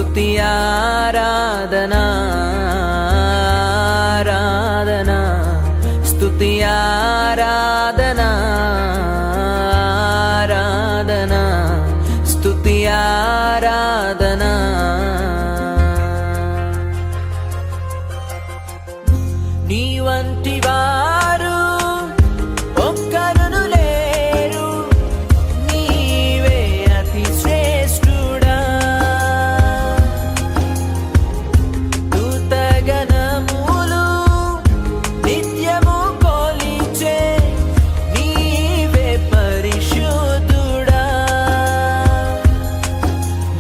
స్తుతి ఆరాధనా ఆరాధనా స్తుతి ఆరాధనా ఆరాధనా స్తుతి ఆరాధనా నీ వంటి వారు ఒక్కరును లేరు, నీవే అతి శ్రేష్ఠుడా. దూతగణములు నిత్యము కొలిచే నీవే పరిశుద్ధుడా.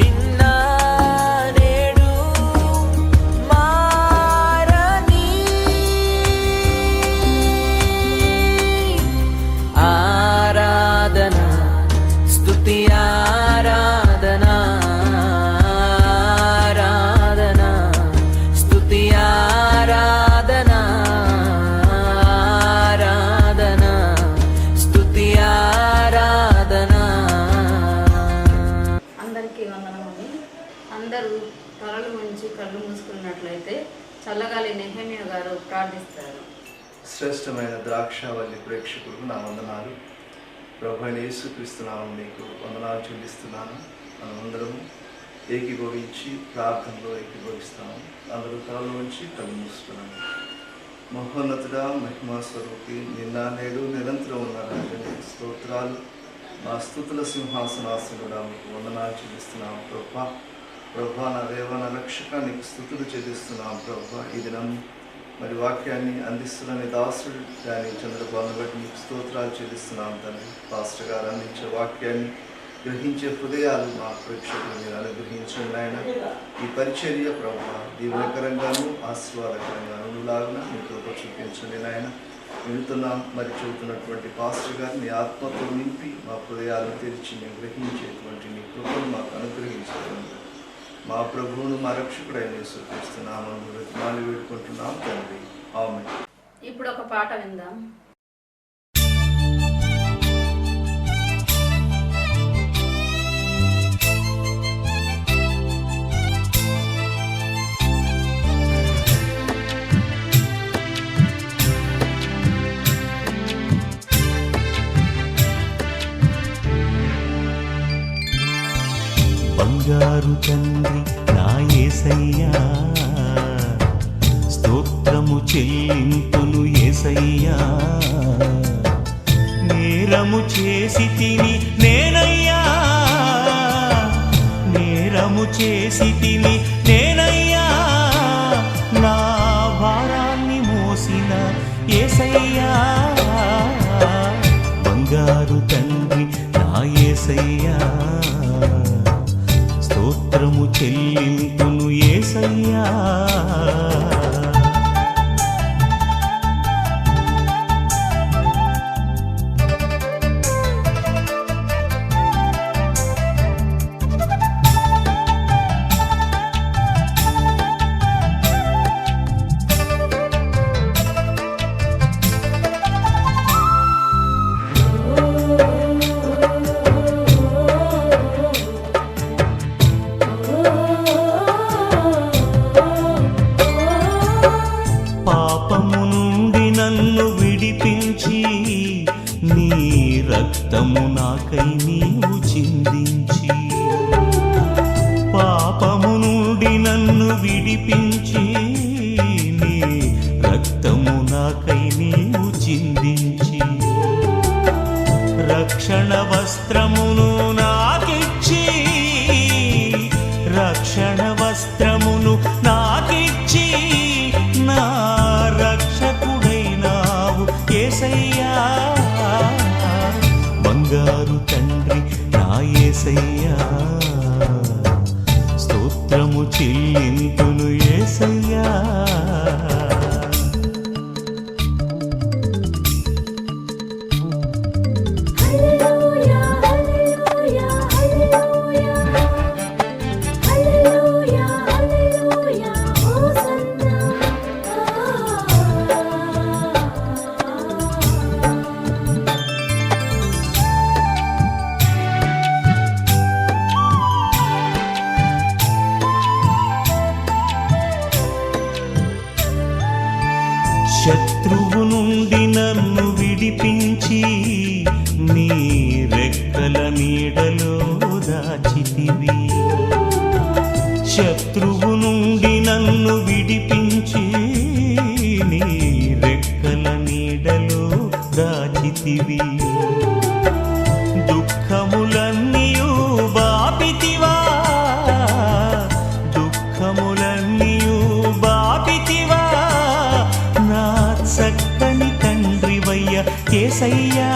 నిన్న నేడు మారని ఆరాధనా స్తుతి ఆరాధనా ఆరాధనా స్తుతి ఆరాధనా ఆరాధనా స్తుతి ఆరాధనా. అందరికీ వందనమండి. అందరూ తలలు ఉంచి కళ్ళు మూసుకున్నట్లయితే చల్లగాలి నెహెమ్యా గారు ప్రార్థిస్తారు. శ్రేష్టమైన ద్రాక్షావల్లి ప్రేక్షకులకు నా వందనాలు. ప్రభు అయిన యేసుక్రీస్తు నామమున నీకు వందనాలు చెల్లిస్తున్నాను. మనమందరము ఏకీభవించి ప్రార్థనలో ఏకీభవిస్తాము. అందరూ తలలు ఉంచి కళ్ళు మూసుకున్నాము. మహోన్నతుడా, మహిమా స్వరూపి, నిన్న నేడు నిరంతరం ఉన్న రాజని స్తోత్రాలు. మా స్తుతుల సింహాసనాసనుడా మీకు వందనాలు చెల్లిస్తున్నాం ప్రభా నా దేవ, నా రక్షక, నీకు స్తుతులు చెల్లిస్తున్నాం ప్రభా. ఈ దినం మరి వాక్యాన్ని అందిస్తున్న దాసుడు కానీ చంద్రబాబును బట్టి నీకు స్తోత్రాలు చెల్లిస్తున్నాం తండ్రి. పాస్టర్ గారు అందించే వాక్యాన్ని గ్రహించే హృదయాలు మా ప్రేక్షకులు మీరు అనుగ్రహించండి ఆయన. ఈ పరిచర్య ప్రభా దీవెనకరంగాను ఆశీర్వాదకరంగాను లాగున మీ కృప చూపించండి నాయన. వింటున్నాం మరి చెబుతున్నటువంటి పాస్టర్ గారు నీ ఆత్మతో నింపి మా హృదయాలను తెరిచి మేము గ్రహించేటువంటి నీ కృపను మాకు అనుగ్రహించండి. మా ప్రభువును మా రక్షకుడైన యేసుక్రీస్తు నామమున బ్రతిమాలి వేడుకుంటున్నాం తండ్రి, ఆమేన్. ఇప్పుడు ఒక పాట విందాం. బంగారు తండ్రి నా యేసయ్యా, స్తోత్రము చెల్లింతును యేసయ్యా. నేరము చేసి తిని నేనయ్యా, నేరము చేసి తిని నేనయ్యా. నా భారాన్ని మోసిన యేసయ్యా, బంగారు తండ్రి నా యేసయ్యా, స్తోత్రము చెల్లింతును యేసయ్యా. పాపము నుండి నన్ను విడిపించి నీ రక్తము నాకై నీవు చిందించి, పాపము నుండి నన్ను విడిపించి నీ రక్తము నాకై నీవు చిందించి, రక్షణ వస్త్రమును నాకిచ్చి, రక్షణ వస్త్రమును నాకిచ్చి నా రక్షకుడైనావు యేసయ్యా, బంగారు తండ్రి నా యేసయ్యా, స్తోత్రము చెల్లింతును యేసయ్యా. నుండి నన్ను విడిపించి నీ రెక్కల నీడలో దాచితివి. శత్రువు నుండి నన్ను విడిపించి నీ రెక్కల నీడలో దాచితివి. దుఃఖములన్నీయు బాపితివా, దుఃఖములన్నీయు బాపితివా, నా చక్కని తండ్రివయ్య యేసయ్యా,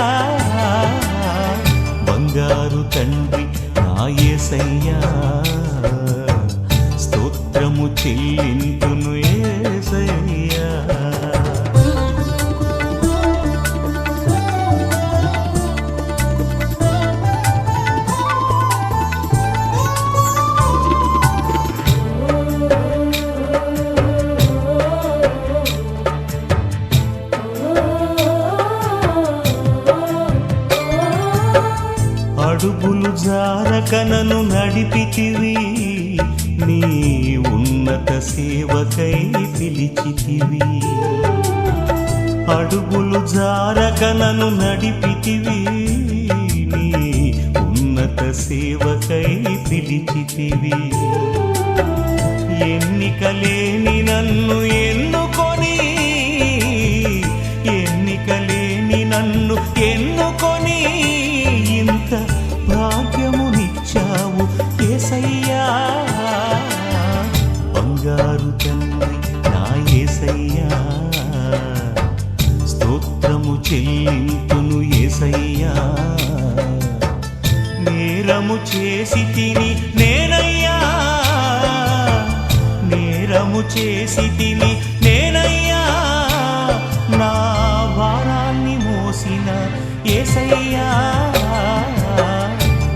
బంగారు తండ్రి నా యేసయ్యా, స్తోత్రము చెల్లింతును యేసయ్యా. అడుగులు జారకనను నడిపితివి, నీ ఉన్నత సేవకై పిలిచితివి. అడుగులు జారకనను నడిపితివి, నీ ఉన్నత సేవకై పిలిచితివి. ఎన్నికలేని నన్ను ఎన్నుకొని, ఎన్నికలేని నన్ను ఎన్నుకొని ఇంత భాగ్యమునిచ్చావు యేసయ్యా, బంగారు తండ్రి నా యేసయ్యా, స్తోత్రము చెల్లింతును యేసయ్యా. నేరము చేసి తిని నేనయ్యా, నేరము చేసి తిని నేనయ్యా, నా భారాన్ని మోసిన యేసయ్యా,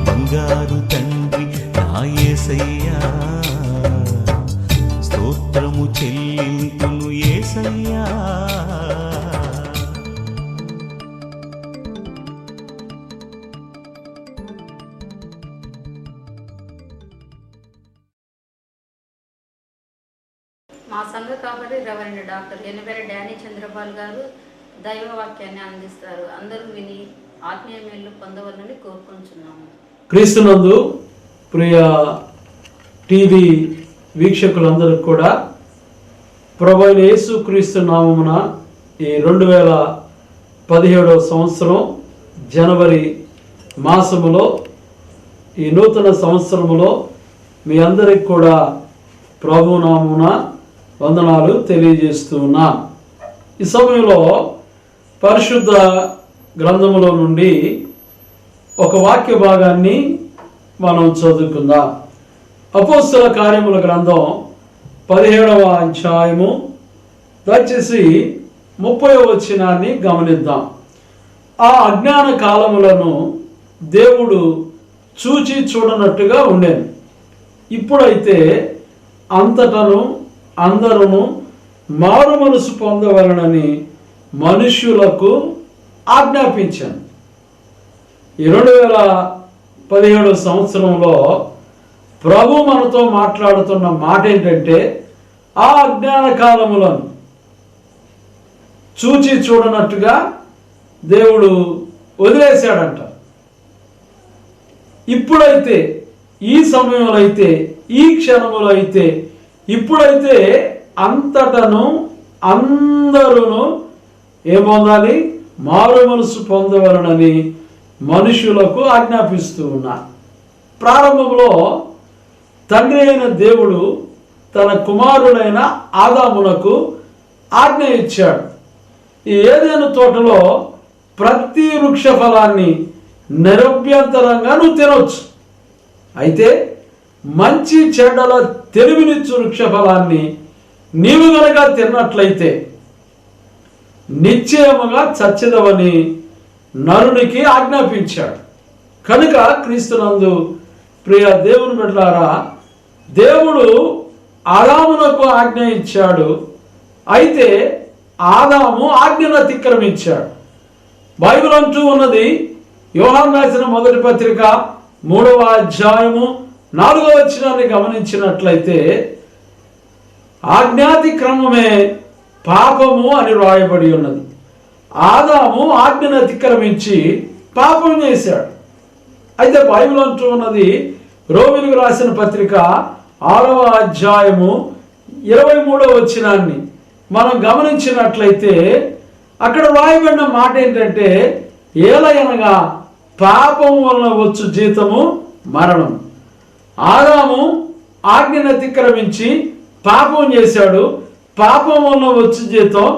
బంగారు తండ్రి నా యేసయ్యా, స్తోత్రము చెల్లింతును యేసయ్యా. మా సంఘ కాబట్టి రెవరెండ్ డాక్టర్ ఎనిబెర డానీ చంద్రపాల్ గారు దైవవాక్యాన్ని అందిస్తారు. అందరూ విని ఆత్మీయ మేలు పొందవాలని కోరుకుంటున్నాము. క్రీస్తునందు ప్రియ టీవీ వీక్షకులందరికీ కూడా ప్రభువైన యేసు క్రీస్తు నామమున ఈ 2017వ సంవత్సరం జనవరి మాసములో ఈ నూతన సంవత్సరములో మీ అందరికి కూడా ప్రభు నామమున వందనాలు తెలియజేస్తూ ఉన్నా. ఈ సమయంలో పరిశుద్ధ గ్రంథములో నుండి ఒక వాక్య భాగాన్ని మనం చదువుకుందాం. అపోస్తల కార్యముల గ్రంథం 17వ అధ్యాయము దయచేసి 30వ వచనాన్ని గమనిద్దాం. ఆ అజ్ఞాన కాలములను దేవుడు చూచి చూడనట్టుగా ఉండేను. ఇప్పుడైతే అంతటను అందరూ మారు మనసు పొందవలనని మనుష్యులకు ఆజ్ఞాపించాను. ఈ 2017వ సంవత్సరంలో ప్రభు మనతో మాట్లాడుతున్న మాట ఏంటంటే, ఆ అజ్ఞాన కాలములను చూచి చూడనట్టుగా దేవుడు వదిలేశాడంట. ఇప్పుడైతే, ఈ సమయంలో అయితే, ఈ క్షణములో అయితే, ఇప్పుడైతే అంతటను అందరూ ఏం పొందాలి? మారు మనసు పొందవలనని మనుషులకు ఆజ్ఞాపిస్తూ ఉన్నారు. ప్రారంభంలో తండ్రి అయిన దేవుడు తన కుమారుడైన ఆదామునకు ఆజ్ఞ ఇచ్చాడు. ఈ ఏదైనా తోటలో ప్రతి వృక్ష ఫలాన్ని నిరభ్యంతరంగా నువ్వు తినొచ్చు. అయితే మంచి చెడ్డల తెలివినిచ్చు వృక్ష ఫలాన్ని నీవు గనక తిన్నట్లయితే నిశ్చయముగా చచ్చెదవని నరునికి ఆజ్ఞాపించాడు. కనుక క్రీస్తునందు ప్రియ దేవుని బిడ్డలారా, దేవుడు ఆదామునకు ఆజ్ఞ ఇచ్చాడు. అయితే ఆదాము ఆజ్ఞను అతిక్రమించాడు. బైబిల్ అంటూ ఉన్నది, యోహాను రాసిన మొదటి పత్రిక 3వ అధ్యాయము 4వ వచనాన్ని గమనించినట్లయితే ఆజ్ఞాతిక్రమమే పాపము అని రాయబడి ఉన్నది. ఆదాము ఆజ్ఞను అతిక్రమించి పాపం చేశాడు. అయితే బైబిల్ అంటూ ఉన్నది, రోమీయులకు రాసిన పత్రిక 6వ అధ్యాయము 23వ వచనాన్ని మనం గమనించినట్లయితే అక్కడ రాయబడిన మాట ఏంటంటే, ఏలయనగా పాపం వలన వచ్చు జీతము మరణం. ఆదాము ఆజ్ఞను అతిక్రమించి పాపం చేశాడు, పాపం వలన వచ్చు జీతం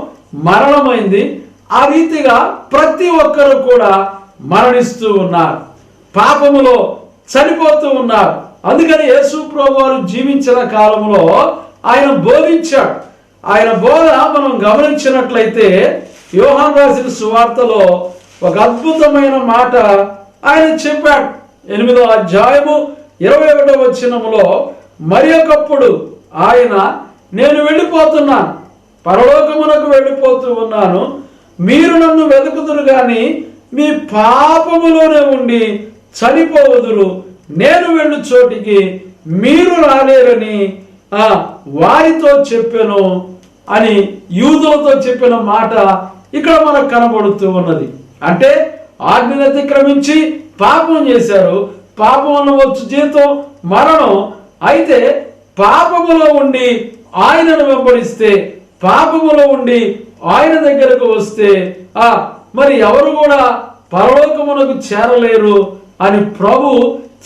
మరణమైంది. ఆ రీతిగా ప్రతి ఒక్కరు కూడా మరణిస్తూ ఉన్నారు, పాపములో చనిపోతూ ఉన్నారు. అందుకని యేసు ప్రభువారు జీవించిన కాలంలో ఆయన బోధించాడు. ఆయన బోధ మనం గమనించినట్లయితే యోహాను రాసిన సువార్తలో ఒక అద్భుతమైన మాట ఆయన చెప్పాడు. 8వ అధ్యాయము 21వ వచనములో, మరి ఒకప్పుడు ఆయన, నేను వెళ్ళిపోతున్నాను, పరలోకమునకు వెళ్ళిపోతూ ఉన్నాను, మీరు నన్ను వెతుకుదురు కానీ మీ పాపములోనే ఉండి చనిపోవుదురు, నేను వెళ్ళు చోటికి మీరు రాలేరని వారితో చెప్పాను అని యూదులతో చెప్పిన మాట ఇక్కడ మనకు కనబడుతూ ఉన్నది. అంటే ఆజ్ఞను అతిక్రమించి పాపం చేశారు, పాపంలో వచ్చు జీతం మరణం. అయితే పాపములో ఉండి ఆయనను వెంబడిస్తే, పాపములో ఉండి ఆయన దగ్గరకు వస్తే మరి ఎవరు కూడా పరలోకమునకు చేరలేరు అని ప్రభు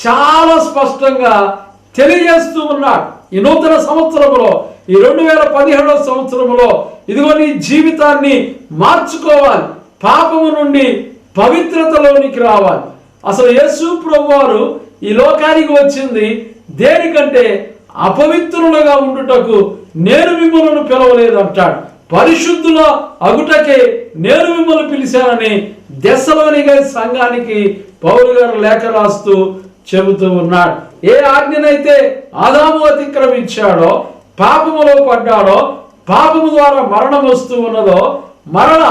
చాలా స్పష్టంగా తెలియజేస్తూ ఉన్నాడు. ఈ నూతన సంవత్సరంలో, ఈ 2017వ సంవత్సరంలో ఇదిగో నీ జీవితాన్ని మార్చుకోవాలి, పాపము నుండి పవిత్రతలోనికి రావాలి. అసలు యేసు ప్రభువారు ఈ లోకానికి వచ్చింది దేనికంటే, అపవిత్రులుగా ఉండుటకు నేను మిమ్మల్ని పిలవలేదు అంటాడు. పరిశుద్ధుల అగుటకే నేను మిమ్మల్ని పిలిచానని దెస్సలోనికే సంఘానికి పౌలు గారు లేఖ రాస్తూ చెబుతూ ఉన్నాడు. ఏ ఆజ్ఞనైతే ఆదాము అతిక్రమించాడో, పాపములో పడ్డాడో, పాపము ద్వారా మరణం వస్తూ ఉన్నదో, మరణ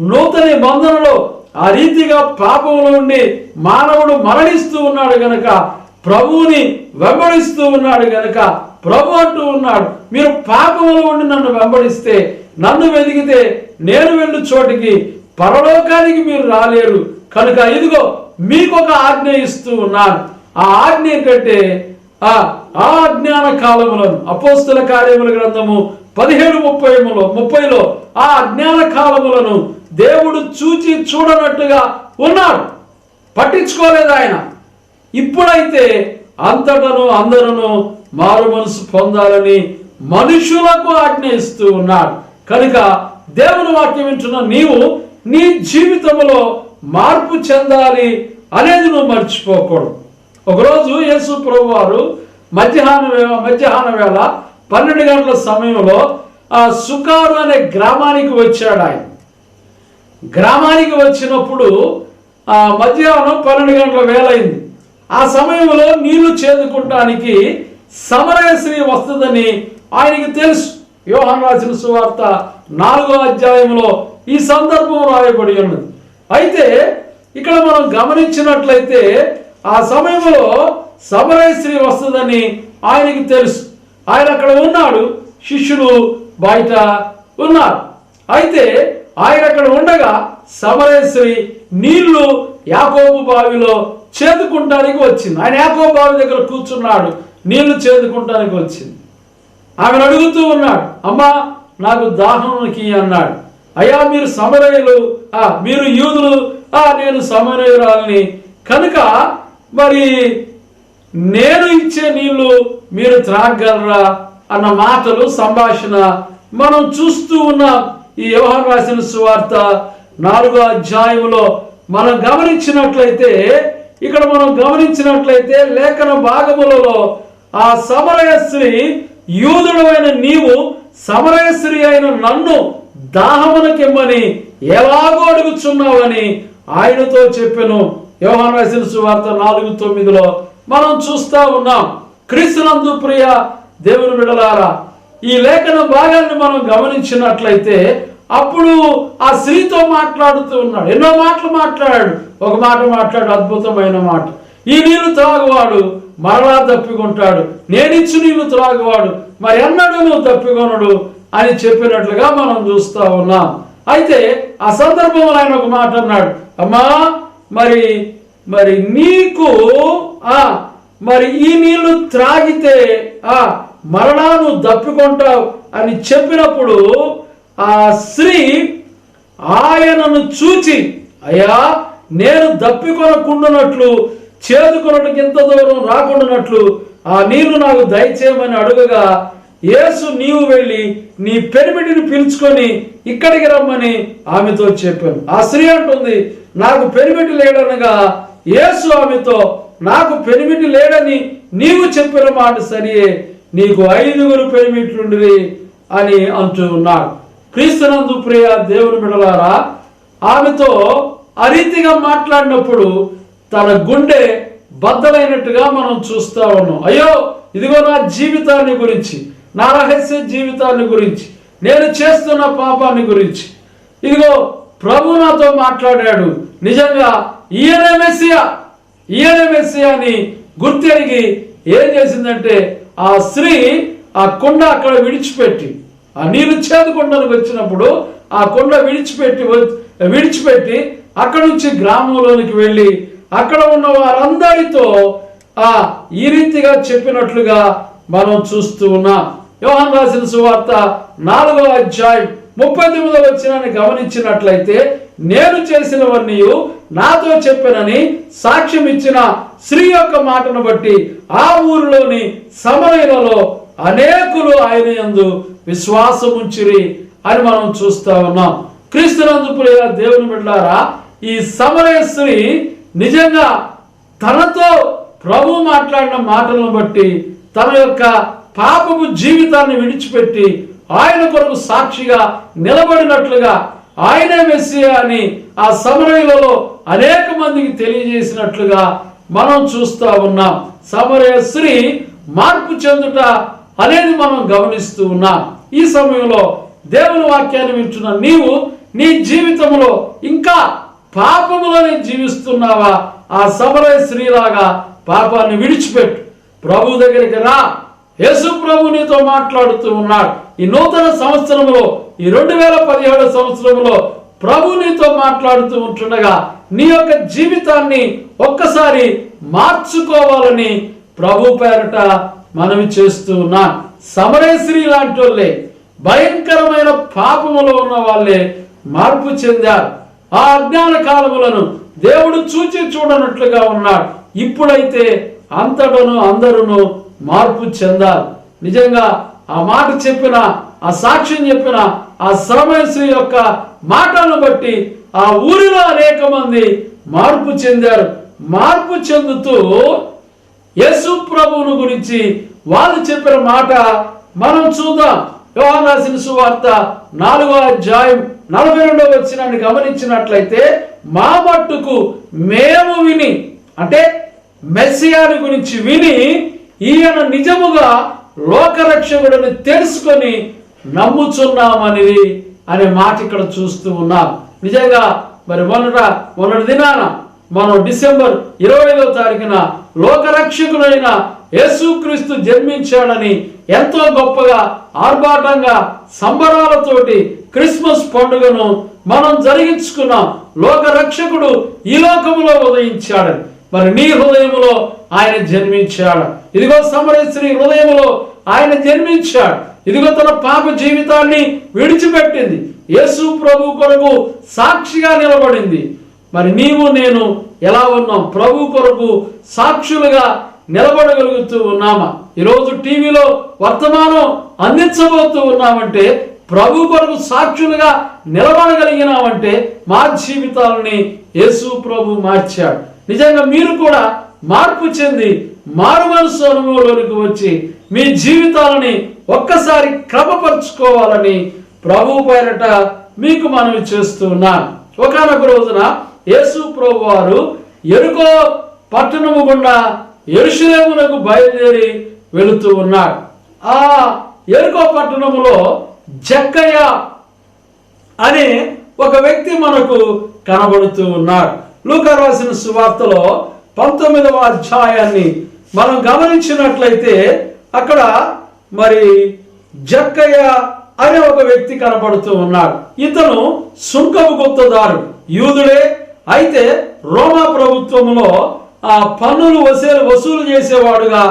నూతన బంధనలో ఆ రీతిగా పాపముల నుండి మానవుడు మరణిస్తూ ఉన్నాడు గనక, ప్రభువుని వెంబడిస్తూ ఉన్నాడు గనక ప్రభు అంటూ ఉన్నాడు, మీరు పాపములో ఉండి నన్ను వెంబడిస్తే, నన్ను వెతికితే నేను వెళ్ళు చోటికి పరలోకానికి మీరు రాలేరు. కనుక ఇదిగో మీకు ఒక ఆజ్ఞ ఇస్తూ ఉన్నాను. ఆ ఆజ్ఞ ఏంటంటే, ఆ అజ్ఞాన కాలములను, అపోస్తుల కార్యముల గ్రంథము 17:30లో ఆ అజ్ఞాన కాలములను దేవుడు చూచి చూడనట్టుగా ఉన్నాడు, పట్టించుకోలేదు ఆయన. ఇప్పుడైతే అంతటను అందరూ మారు మనసు పొందాలని మనుషులకు ఆజ్ఞ ఇస్తూ ఉన్నాడు. కనుక దేవుని వాక్యం వింటున్న నీవు నీ జీవితంలో మార్పు చెందాలి అనేది నువ్వు మర్చిపోకూడదు. ఒకరోజు యేసు ప్రభువారు మధ్యాహ్న వేళ 12 గంటల సమయంలో ఆ సుకారు అనే గ్రామానికి వచ్చాడు. ఆయన గ్రామానికి వచ్చినప్పుడు మధ్యాహ్నం 12 గంటల వేళ అయింది. ఆ సమయంలో నీళ్లు చేదుకుంటానికి సమరయ స్త్రీ వస్తుందని ఆయనకి తెలుసు. యోహాను రాసిన సువార్త 4వ అధ్యాయంలో ఈ సందర్భం రాయబడి ఉన్నది. అయితే ఇక్కడ మనం గమనించినట్లయితే ఆ సమయంలో సమరయ స్త్రీ వస్తుందని ఆయనకి తెలుసు. ఆయన అక్కడ ఉన్నాడు, శిష్యులు బయట ఉన్నారు. అయితే ఆయన అక్కడ ఉండగా సమరయ స్త్రీ నీళ్లు యాకోబు బావిలో చేదుకుంటానికి వచ్చింది. ఆయన యాకోబు బావి దగ్గర కూర్చున్నాడు, నీళ్లు చేదుకుంటానికి వచ్చింది. ఆమెను అడుగుతూ ఉన్నాడు, అమ్మా నాకు దాహంకి అన్నాడు. అయ్యా మీరు సమరయులు, మీరు యూదులు, నేను సమరయురాలని, కనుక మరి నేను ఇచ్చే నీళ్లు మీరు త్రాగలరా అన్న మాటలు, సంభాషణ మనం చూస్తూ ఉన్నాం. ఈ యోహాను రాసిన సువార్త 4వ అధ్యాయంలో మనం గమనించినట్లయితే, ఇక్కడ మనం గమనించినట్లయితే లేఖన భాగములలో ఆ సమరయ స్త్రీ, యూదుడైన నీవు సమరయ స్త్రీ అయిన నన్ను దాహమునకిమ్మని ఎలాగో అడుగుచున్నావని ఆయనతో చెప్పెను. యోహాను రాసిన సువార్త 4:9లో మనం చూస్తా ఉన్నాం. క్రీస్తునందు ప్రియ దేవుని బిడ్డలారా, ఈ లేఖన భాగాన్ని మనం గమనించినట్లయితే అప్పుడు ఆ స్త్రీతో మాట్లాడుతూ ఉన్నాడు. ఎన్నో మాటలు మాట్లాడాడు. ఒక మాట మాట్లాడు, అద్భుతమైన మాట, ఈ నీళ్లు త్రాగువాడు మరలా తప్పికొంటాడు, నేనిచ్చు నీళ్లు త్రాగువాడు మరి ఎన్నడూ నువ్వు తప్పికొనడు అని చెప్పినట్లుగా మనం చూస్తా ఉన్నాం. అయితే ఆ సందర్భంలో ఆయన ఒక మాట అన్నాడు, అమ్మా మరి మరి నీకు మరి ఈ నీళ్లు త్రాగితే మరణాను దప్పికొంటావు అని చెప్పినప్పుడు ఆ స్త్రీ ఆయనను చూచి, అయ్యా నేను దప్పికొనకుండానట్లు చేదుకొనటకు ఇంత దూరం రాకుండానట్లు ఆ నీళ్లు నాకు దయచేయమని అడుగగా, యేసు నీవు వెళ్ళి నీ పెనిమిటిని పిలుచుకొని ఇక్కడికి రమ్మని ఆమెతో చెప్పాను. ఆ స్త్రీ అంటుంది, నాకు పెనిమిటి లేడనగా యేసు ఆమెతో, నాకు పెనిమిటి లేడని నీవు చెప్పిన మాట సరియే, నీకు 5 పెనిమిట్లుండిరి అని అంటూ ఉన్నాడు. క్రీస్తునందు ప్రియ దేవుని బిడ్డలారా, ఆమెతో ఆ రీతిగా మాట్లాడినప్పుడు తన గుండె బద్దలైనట్టుగా మనం చూస్తా ఉన్నాం. అయ్యో ఇదిగో నా జీవితాన్ని గురించి, నా రహస్య జీవితాన్ని గురించి, నేను చేస్తున్న పాపాన్ని గురించి ఇదిగో ప్రభు నాతో మాట్లాడాడు. నిజంగా ఈయనే మెస్సియా అని గుర్తెరిగి ఏం చేసిందంటే, ఆ స్త్రీ ఆ కుండ అక్కడ విడిచిపెట్టి, ఆ నీళ్లు చేదుకొండలకు వచ్చినప్పుడు ఆ కుండ విడిచిపెట్టి అక్కడి నుంచి గ్రామంలోనికి వెళ్ళి అక్కడ ఉన్న వారందరితో ఈ రీతిగా చెప్పినట్లుగా మనం చూస్తూ ఉన్నాం. యోహాను రాసిన సువార్త 4వ అధ్యాయం 39వ వచనాన్ని గమనించినట్లయితే, నేను చేసినవన్నీ నాతో చెప్పనని సాక్ష్యం ఇచ్చిన స్త్రీ యొక్క మాటను బట్టి ఆ ఊరిలోని సమరయులలో అనేకులు ఆయన యందు విశ్వాసం ఉంచిరి అని మనం చూస్తా ఉన్నాం. క్రీస్తునందు ప్రియ దేవుని బిడ్డలారా, ఈ సమరయ స్త్రీ నిజంగా తనతో ప్రభు మాట్లాడిన మాటలను బట్టి తన యొక్క పాపపు జీవితాన్ని విడిచిపెట్టి ఆయన కొరకు సాక్షిగా నిలబడినట్లుగా, ఆయనే మెస్సియా అని ఆ సమరయులలో అనేక మందికి తెలియజేసినట్లుగా మనం చూస్తా ఉన్నాం. సమరయ స్త్రీ మార్పు చెందుట అనేది మనం గమనిస్తూ ఉన్నాం. ఈ సమయంలో దేవుని వాక్యాన్ని వింటున్న నీవు నీ జీవితంలో ఇంకా పాపములోనే జీవిస్తున్నావా? ఆ సమరయ స్త్రీలాగా పాపాన్ని విడిచిపెట్టు, ప్రభు దగ్గరికి రా. యేసు ప్రభు నీతో మాట్లాడుతూ ఉన్నాడు. ఈ నూతన సంవత్సరంలో, ఈ 2017 సంవత్సరంలో ప్రభు నీతో మాట్లాడుతూ ఉంటుండగా నీ యొక్క జీవితాన్ని ఒక్కసారి మార్చుకోవాలని ప్రభు పేరట మనవి చేస్తూ ఉన్నాం. సమరయ స్త్రీ లాంటి వాళ్ళే, భయంకరమైన పాపములో ఉన్న వాళ్ళే మార్పు చెందారు. ఆ అజ్ఞాన కాలములను దేవుడు చూచి చూడనట్లుగా ఉన్నాడు. ఇప్పుడైతే అంతటను అందరూ మార్పు చెందారు. నిజంగా ఆ మాట చెప్పిన, ఆ సాక్ష్యం చెప్పిన ఆ సమరయ స్త్రీ యొక్క మాటలను బట్టి ఆ ఊరిలో అనేక మంది మార్పు చెందారు. మార్పు చెందుతూ యేసు ప్రభువును గురించి వాళ్ళు చెప్పిన మాట మనం చూద్దాం. యోహాను రాసిన సువార్త 4వ అధ్యాయం 42వ వచనాన్ని గమనించినట్లయితే, మా మట్టుకు మేము విని, అంటే మెస్సియాని గురించి విని, ఈయన నిజముగా లోకరక్షకుడని తెలుసుకొని నమ్ముచున్నామని అనే మాట ఇక్కడ చూస్తూ ఉన్నాం. నిజంగా మరి మొన్నటి దినాన మనం డిసెంబర్ 25వ తారీఖున లోకరక్షకుడైన యేసుక్రీస్తు జన్మించాడని ఎంతో గొప్పగా ఆర్భాటంగా సంబరాలతోటి క్రిస్మస్ పండుగను మనం జరిగించుకున్నాం. లోకరక్షకుడు ఈ లోకములో ఉదయించాడని. మరి నీ హృదయములో ఆయన జన్మించాడు. ఇదిగో సమరయ స్త్రీ హృదయములో ఆయన జన్మించాడు. ఇదిగో తన పాప జీవితాన్ని విడిచిపెట్టింది, యేసు ప్రభు కొరకు సాక్షిగా నిలబడింది. మరి నీవు నేను ఎలా ఉన్నాం? ప్రభు కొరకు సాక్షులుగా నిలబడగలుగుతూ ఉన్నామా? ఈరోజు టీవీలో వర్తమానం అందించబోతూ ఉన్నామంటే ప్రభు కొరకు సాక్షులుగా నిలబడగలిగినామంటే మా జీవితాలని యేసు ప్రభు మార్చాడు. నిజంగా మీరు కూడా మార్పు చెంది మారు మనసు అనుభవంలోనికి వచ్చి మీ జీవితాలని ఒక్కసారి క్రమపరుచుకోవాలని ప్రభు పేరట మీకు మనవి చేస్తూ ఉన్నాను. ఒకానొక రోజున యేసు ప్రభు వారు యెరికో పట్టణము గుండా యెరూషలేమునకు బయలుదేరి వెళుతూ ఉన్నాడు. ఆ యెరికో పట్టణములో జక్కయ్య అనే ఒక వ్యక్తి మనకు కనబడుతూ ఉన్నాడు. లూకా రాసిన సువార్తలో 19వ అధ్యాయాన్ని మనం గమనించినట్లయితే అక్కడ మరి జక్కయ్య అనే ఒక వ్యక్తి కనపడుతూ ఉన్నాడు. ఇతను సుంకపు గుత్తదారు, యూదుడే. అయితే రోమా ప్రభుత్వంలో పన్నులు వసూలు చేసేవాడుగా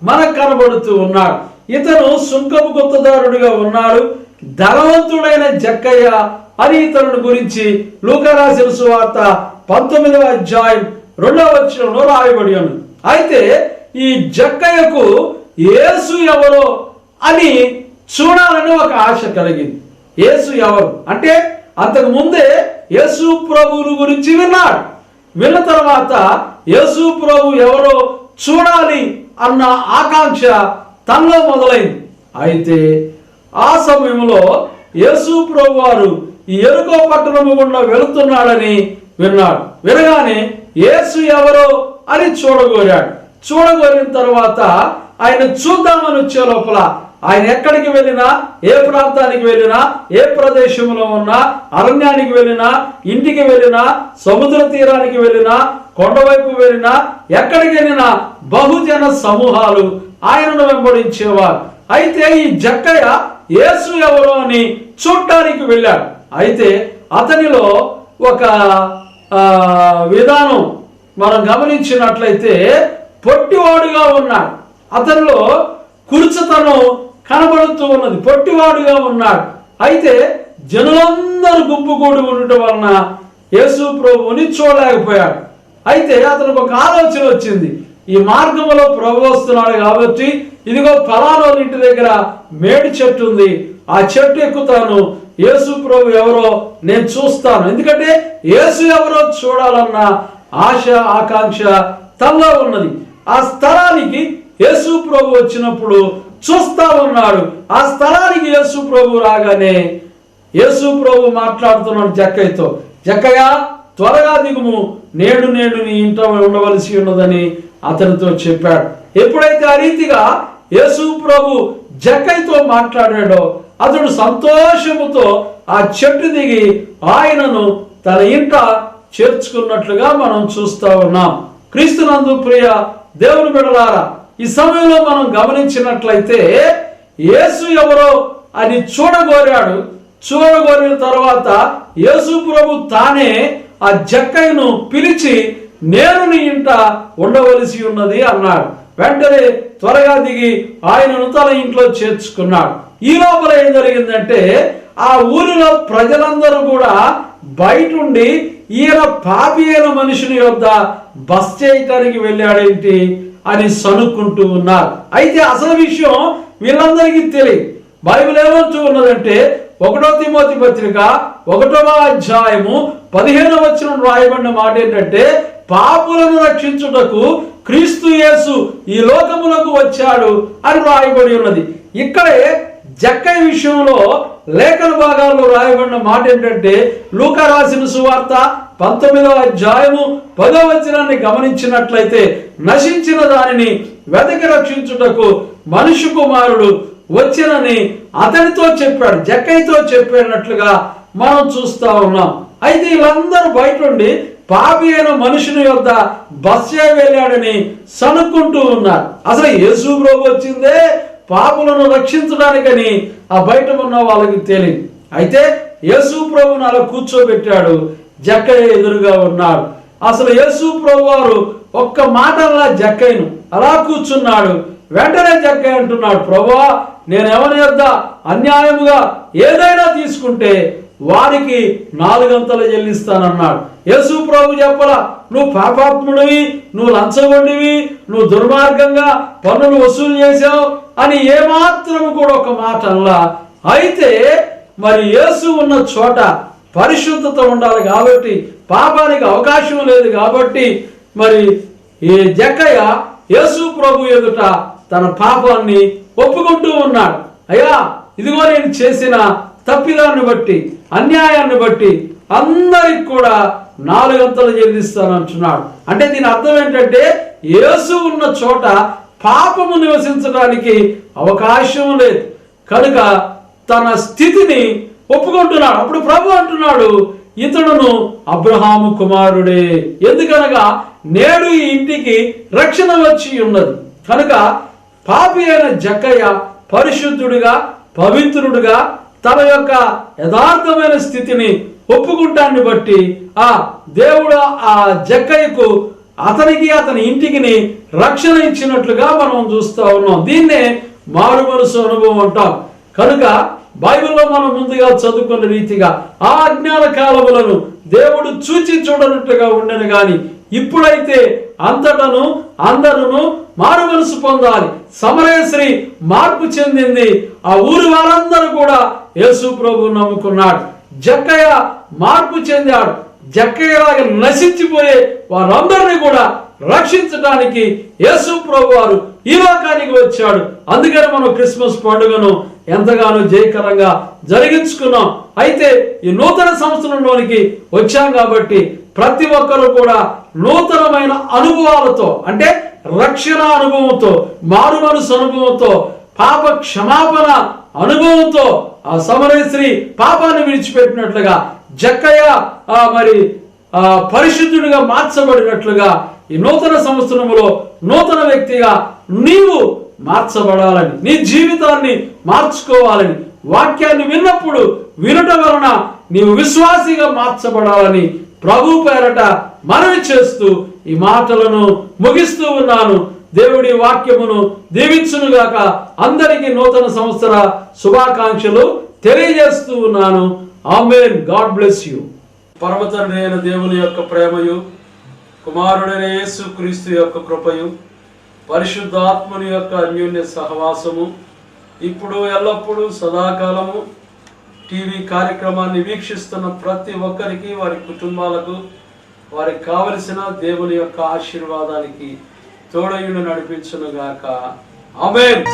మనకు కనబడుతూ ఉన్నాడు. ఇతను సుంకపు గుత్తదారుడిగా ఉన్నాడు. ధనవంతుడైన జక్కయ్య అని ఇతరుని గురించి లూకా రాసిన సువార్త 19వ అధ్యాయం 2వ వచనంలో రాయబడి ఉంది. అయితే ఈ జక్కయ్యకు యేసు ఎవరో అని చూడాలని ఒక ఆశ కలిగింది. యేసు ఎవరు అంటే అంతకు ముందే యేసు ప్రభువుని గురించి విన్నాడు. విన్న తర్వాత యేసు ప్రభు ఎవరో చూడాలి అన్న ఆకాంక్ష తనలో మొదలైంది. అయితే ఆ సమయంలో యేసు ప్రభు వారు ఈ యెరికో పట్టణము గుండా వెళుతున్నాడని విన్నాడు. వినగానే యేసు ఎవరో అని చూడగోరాడు. చూడగోరిన తర్వాత ఆయన చూద్దామని వచ్చే లోపల ఆయన ఎక్కడికి వెళ్ళినా, ఏ ప్రాంతానికి వెళ్ళినా, ఏ ప్రదేశంలో ఉన్నా, అరణ్యానికి వెళ్ళినా, ఇంటికి వెళ్ళినా, సముద్ర తీరానికి వెళ్ళినా, కొండవైపు వెళ్ళినా, ఎక్కడికి వెళ్ళినా బహుజన సమూహాలు ఆయనను వెంబడించేవారు. అయితే ఈ జక్కయ్య యేసు ఎవరో అని చూడటానికి వెళ్ళాడు. అయితే అతనిలో ఒక విధానం మనం గమనించినట్లయితే పొట్టివాడుగా ఉన్నాడు. అతనిలో కురుచతనం కనబడుతూ ఉన్నది. పొట్టివాడుగా ఉన్నాడు. అయితే జనులందరూ గుంపు కూడి ఉండటం వలన యేసు ప్రభువుని చూడలేకపోయాడు. అయితే అతనికి ఒక ఆలోచన వచ్చింది. ఈ మార్గంలో ప్రభు వస్తున్నాడు కాబట్టి ఇదిగో ఫలానా ఇంటి దగ్గర మేడి చెట్టు ఉంది, ఆ చెట్టు ఎక్కుతాను, యేసు ప్రభు ఎవరో నేను చూస్తాను. ఎందుకంటే యేసు ఎవరో చూడాలన్న ఆశ ఆకాంక్ష తనలో ఉన్నది. ఆ స్థలానికి యేసు ప్రభు వచ్చినప్పుడు చూస్తా ఉన్నాడు. ఆ స్థలానికి యేసు ప్రభు రాగానే యేసు ప్రభు మాట్లాడుతున్నాడు జక్కయ్యతో, జక్కయ్య త్వరగా దిగుము, నేడు నీ ఇంట ఉండవలసి ఉన్నదని అతనితో చెప్పాడు. ఎప్పుడైతే ఆ రీతిగా యేసు ప్రభు జక్కయ్యతో మాట్లాడాడో అతడు సంతోషముతో ఆ చెట్టు దిగి ఆయనను తన ఇంట చేర్చుకున్నట్లుగా మనం చూస్తా ఉన్నాం. క్రీస్తునందు ప్రియ దేవుని బిడ్డలారా, ఈ సమయంలో మనం గమనించినట్లయితే యేసు ఎవరో అని చూడగోరాడు. చూడగోరిన తర్వాత యేసు ప్రభు తానే ఆ జక్కయ్యను పిలిచి నేను నీ ఇంట ఉండవలసి ఉన్నది అన్నాడు. వెంటనే త్వరగా దిగి ఆయనను తన ఇంట్లో చేర్చుకున్నాడు. ఈ లోపల ఏం జరిగిందంటే ఆ ఊరిలో ప్రజలందరూ కూడా బయటుండి ఈయన పాపి అయిన మనుషుని యొద్ద బస చేయటానికి వెళ్ళాడేంటి అని సనుక్కుంటూ ఉన్నారు. అయితే అసలు విషయం వీళ్ళందరికీ తెలియదు. బైబిల్ ఏమంటూ ఉన్నదంటే 1 తిమోతి పత్రిక 1వ అధ్యాయము 15వ వచనం రాయబడిన మాట ఏంటంటే పాపులను రక్షించుటకు క్రీస్తు యేసు ఈ లోకములకు వచ్చాడు అని రాయబడి ఉన్నది. ఇక్కడే జక్కయ్య విషయంలో లేఖన భాగాల్లో రాయబడిన మాట ఏంటంటే లూకా రాసిన సువార్త 19వ అధ్యాయము 10వ వచనాన్ని గమనించినట్లయితే నశించిన దానిని వెతకి రక్షించుటకు మనుష్య కుమారుడు వచ్చినని అతనితో చెప్పాడు, జక్కయ్యతో చెప్పినట్లుగా మనం చూస్తా ఉన్నాం. అయితే వీళ్ళందరూ బయట ఉండి పాపి అయిన మనుషుని యొద్ద బస వెళ్ళాడని సనుక్కుంటూ ఉన్నారు. అసలు యేసు ప్రభు వచ్చిందే పాపులను రక్షించడానికని ఆ బయట ఉన్న వాళ్ళకి తెలియదు. అయితే యేసు ప్రభుని అలా కూర్చోబెట్టాడు. జక్కయ్య ఎదురుగా ఉన్నాడు. అసలు యేసు ప్రభు వారు ఒక్క మాటల్లా జక్కయ్యను అలా కూర్చున్నాడు. వెంటనే జక్కయ్య అంటున్నాడు, ప్రభువా నేను ఎవరి యొద్ద అన్యాయముగా ఏదైనా తీసుకుంటే వారికి 4 గంటలు చెల్లిస్తానన్నాడు. యేసు ప్రభు చెప్పలా నువ్వు పాపాత్ముడివి, నువ్వు లంచగొండివి, నువ్వు దుర్మార్గంగా పన్నులు వసూలు చేసావు అని ఏమాత్రము కూడా ఒక మాట అలా. అయితే మరి యేసు ఉన్న చోట పరిశుద్ధత ఉండాలి కాబట్టి పాపానికి అవకాశం లేదు కాబట్టి మరి ఈ జక్కయ్య యేసు ప్రభు ఎదుట తన పాపాన్ని ఒప్పుకుంటూ ఉన్నాడు. అయ్యా ఇదిగో నేను చేసిన తప్పిదాన్ని బట్టి అన్యాయాన్ని బట్టి అందరికి కూడా 4 గంటలు చెల్లిస్తానంటున్నాడు. అంటే దీని అర్థం ఏంటంటే యేసు ఉన్న చోట పాపము నివసించడానికి అవకాశం లేదు కనుక తన స్థితిని ఒప్పుకుంటున్నాడు. అప్పుడు ప్రభు అంటున్నాడు ఇతడును అబ్రహాము కుమారుడే, ఎందుకనగా నేడు ఈ ఇంటికి రక్షణ వచ్చి ఉన్నది. కనుక పాపి అయిన జక్కయ్య పరిశుద్ధుడిగా పవిత్రుడుగా తన యొక్క యథార్థమైన స్థితిని ఒప్పుకుంటాన్ని బట్టి ఆ దేవుడు ఆ జక్కయ్యకు అతనికి అతని ఇంటికి రక్షణ ఇచ్చినట్లుగా మనం చూస్తూ ఉన్నాం. దీన్నే మారు మనసు అనుభవం అంటాం. కనుక బైబిల్లో మనం ముందుగా చదువుకున్న రీతిగా ఆ అజ్ఞాన కాలములను దేవుడు చూచి చూడనట్టుగా ఉండను గాని ఇప్పుడైతే అంతటను అందరూ మారు మనసు పొందాలి. సమరయ స్త్రీ మార్పు చెందింది. ఆ ఊరి వారందరూ కూడా యేసు ప్రభువు నమ్ముకున్నాడు. జక్కయ్య మార్పు చెందాడు. జక్కయ్యలాగా నశించిపోయే వారందరినీ కూడా రక్షించడానికి యేసు ప్రభు వారు ఈ లోకానికి వచ్చాడు. అందుకని మనం క్రిస్మస్ పండుగను ఎంతగానో జయకరంగా జరిగించుకున్నాం. అయితే ఈ నూతన సంవత్సరంలోనికి వచ్చాం కాబట్టి ప్రతి ఒక్కరూ కూడా నూతనమైన అనుభవాలతో, అంటే రక్షణ అనుభవంతో, మారు మనసు అనుభవంతో, పాప క్షమాపణ అనుభవంతో ఆ సమరయ స్త్రీ పాపాన్ని విడిచిపెట్టినట్లుగా జక్కయ్య పరిశుద్ధుడిగా మార్చబడినట్లుగా ఈ నూతన సంవత్సరంలో నూతన వ్యక్తిగా నీవు మార్చబడాలని, నీ జీవితాన్ని మార్చుకోవాలని, వాక్యాన్ని విన్నప్పుడు వినటం వలన నీవు విశ్వాసిగా మార్చబడాలని ప్రభు పేరట మనవి చేస్తూ ఈ మాటలను ముగిస్తూ ఉన్నాను. దేవుడి వాక్యమును దీవించునుగాక. అందరికీ నూతన సంవత్సర శుభాకాంక్షలు తెలియజేస్తూ ఉన్నాను. ఆమేన్. God bless you. పరమ తండ్రి అయిన దేవుని యొక్క ప్రేమయు, కుమారుడైన యేసు క్రీస్తు యొక్క కృపయు, పరిశుద్ధాత్మని యొక్క అన్యోన్య సహవాసము ఇప్పుడు ఎల్లప్పుడూ సదాకాలము టీవీ కార్యక్రమాన్ని వీక్షిస్తున్న ప్రతి ఒక్కరికి, వారి కుటుంబాలకు, వారికి కావలసిన దేవుని యొక్క ఆశీర్వాదానికి తోడయును నడిపించునుగాక. ఆమేన్.